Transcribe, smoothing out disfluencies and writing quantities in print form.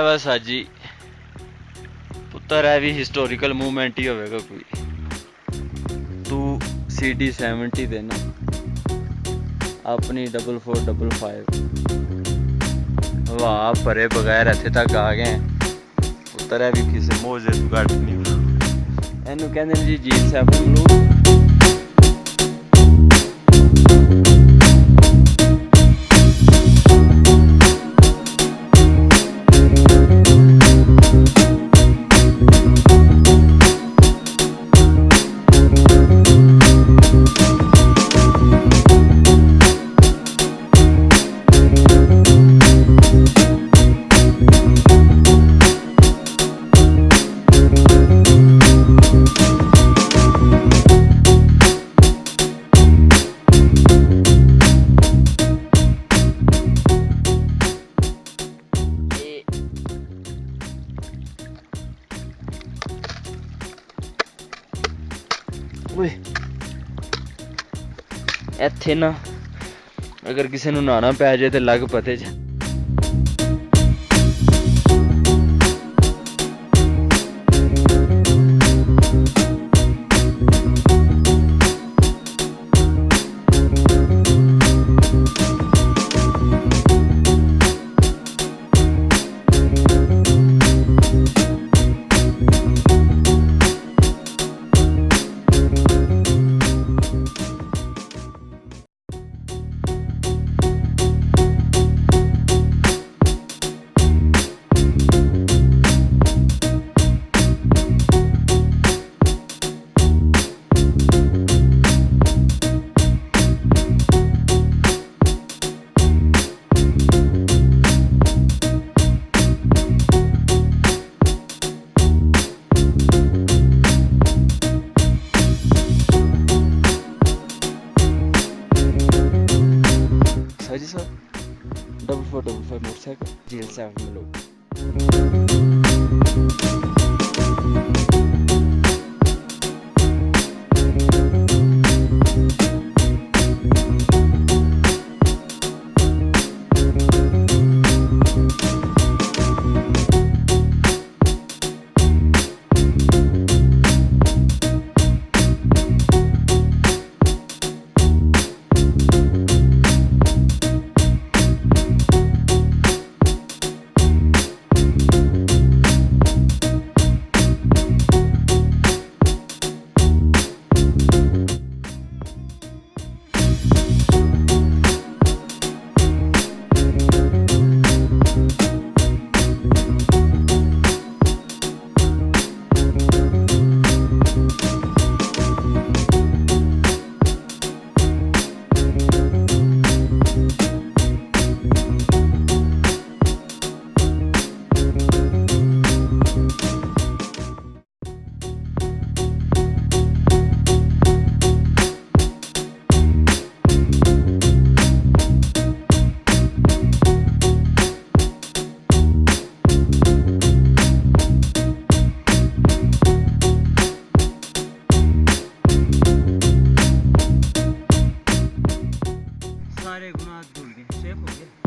ਵਾ ਸਾਜੀ ਪੁੱਤਰ ਹੈ ਵੀ ਹਿਸਟੋਰੀਕਲ ਮੂਵਮੈਂਟ ਹੀ ਹੋਵੇਗਾ ਕੋਈ। ਤੂੰ CD70 ਦੇ ਨਾ ਆਪਣੀ 4455 ਵਾਹ ਭਰੇ ਬਗੈਰ ਇੱਥੇ ਤੱਕ ਆ ਗਏ ਪੁੱਤਰ ਹੈ ਵੀ ਕਿਸੇ ਮੋਜ਼ੇ ਤੋਂ ਘੱਟ ਨਹੀਂ। ਇਹਨੂੰ ਕਹਿੰਦੇ ਨੇ ਜੀ G7 ਨੂੰ। ਓਏ ਇੱਥੇ ਨਾ ਅਗਰ ਕਿਸੇ ਨੂੰ ਨਹਾਉਣਾ ਪੈ ਜਾਏ ਤੇ ਲੱਗ ਪਤੇ ਚ। साजी साहब 4455 मोटरसाइकिल G7 में लोग। सारे गुनाह धुल गए, सेफ हो गए।